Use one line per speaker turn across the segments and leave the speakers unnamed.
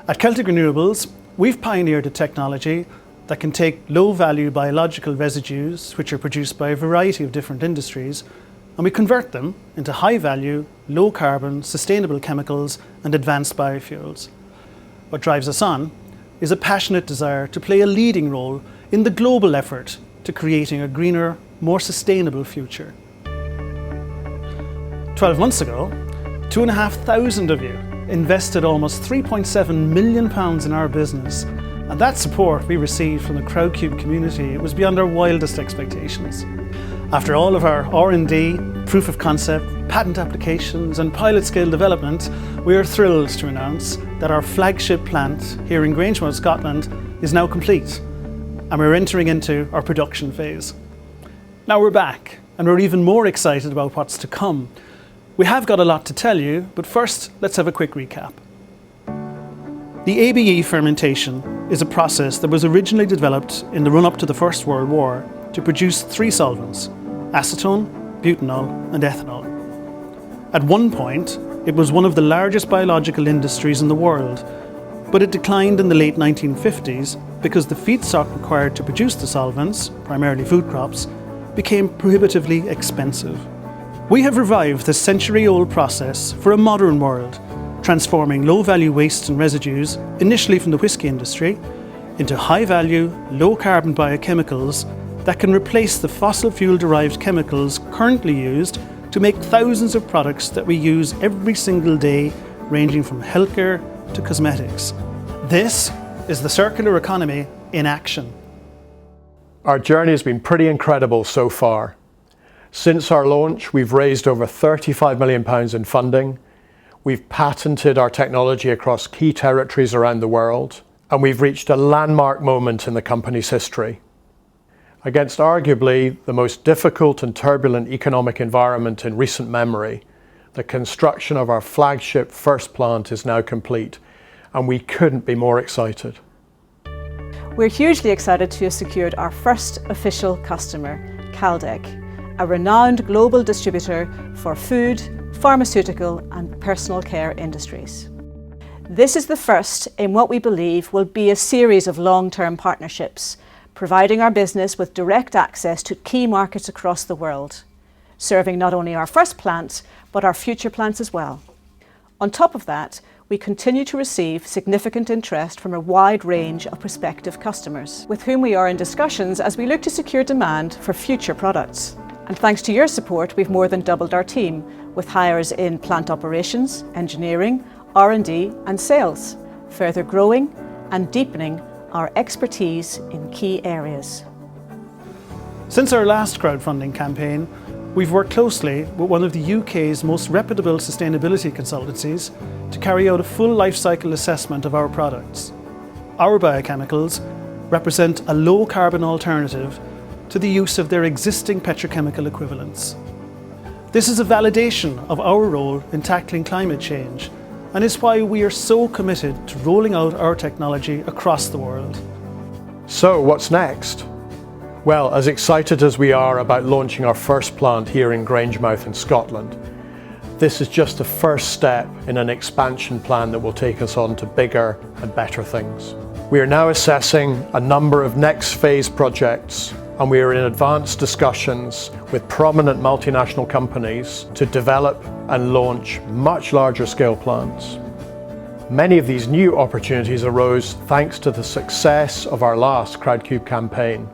At Celtic Renewables, we've pioneered a technology that can take low-value biological residues, which are produced by a variety of different industries, and we convert them into high-value, low-carbon, sustainable chemicals and advanced biofuels. What drives us on is a passionate desire to play a leading role in the global effort to creating a greener, more sustainable future. 12 months ago, 2,500 of you invested almost £3.7 million in our business, and that support we received from the Crowdcube community was beyond our wildest expectations. After all of our R&D, proof of concept, patent applications and pilot scale development, we are thrilled to announce that our flagship plant here in Grangemouth, Scotland is now complete, and we're entering into our production phase. Now we're back, and we're even more excited about what's to come. We have got a lot to tell you, but first let's have a quick recap. The ABE fermentation is a process that was originally developed in the run-up to the First World War to produce three solvents: acetone, butanol and ethanol. At one point, it was one of the largest biological industries in the world, but it declined in the late 1950s because the feedstock required to produce the solvents, primarily food crops, became prohibitively expensive. We have revived this century-old process for a modern world, transforming low-value wastes and residues, initially from the whisky industry, into high-value, low-carbon biochemicals that can replace the fossil fuel-derived chemicals currently used to make thousands of products that we use every single day, ranging from healthcare to cosmetics. This is the circular economy in action.
Our journey has been pretty incredible so far. Since our launch, we've raised over £35 million in funding. We've patented our technology across key territories around the world, and we've reached a landmark moment in the company's history. Against arguably the most difficult and turbulent economic environment in recent memory, the construction of our flagship first plant is now complete, and we couldn't be more excited.
We're hugely excited to have secured our first official customer, Caldic, a renowned global distributor for food, pharmaceutical and personal care industries. This is the first in what we believe will be a series of long-term partnerships, providing our business with direct access to key markets across the world, serving not only our first plant, but our future plants as well. On top of that, we continue to receive significant interest from a wide range of prospective customers, with whom we are in discussions as we look to secure demand for future products. And thanks to your support, we've more than doubled our team, with hires in plant operations, engineering, R&D and sales, further growing and deepening our expertise in key areas.
Since our last crowdfunding campaign, we've worked closely with one of the UK's most reputable sustainability consultancies to carry out a full life cycle assessment of our products. Our biochemicals represent a low carbon alternative to the use of their existing petrochemical equivalents. This is a validation of our role in tackling climate change, and is why we are so committed to rolling out our technology across the world.
So what's next? Well, as excited as we are about launching our first plant here in Grangemouth in Scotland, this is just the first step in an expansion plan that will take us on to bigger and better things. We are now assessing a number of next phase projects, and we are in advanced discussions with prominent multinational companies to develop and launch much larger scale plants. Many of these new opportunities arose thanks to the success of our last Crowdcube campaign.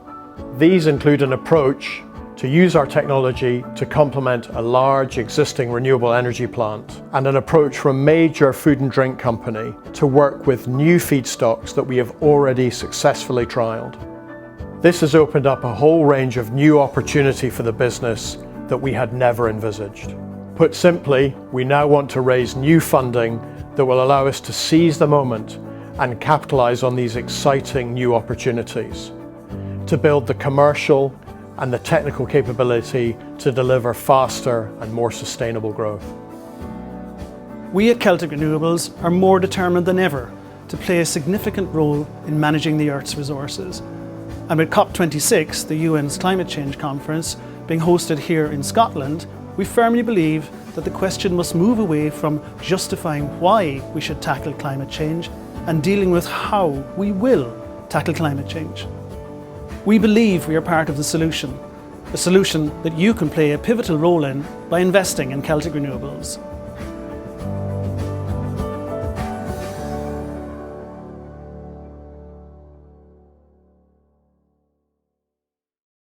These include an approach to use our technology to complement a large existing renewable energy plant, and an approach from a major food and drink company to work with new feedstocks that we have already successfully trialled. This has opened up a whole range of new opportunity for the business that we had never envisaged. Put simply, we now want to raise new funding that will allow us to seize the moment and capitalize on these exciting new opportunities, to build the commercial and the technical capability to deliver faster and more sustainable growth.
We at Celtic Renewables are more determined than ever to play a significant role in managing the Earth's resources. And with COP26, the UN's climate change conference, being hosted here in Scotland, we firmly believe that the question must move away from justifying why we should tackle climate change and dealing with how we will tackle climate change. We believe we are part of the solution, a solution that you can play a pivotal role in by investing in Celtic Renewables.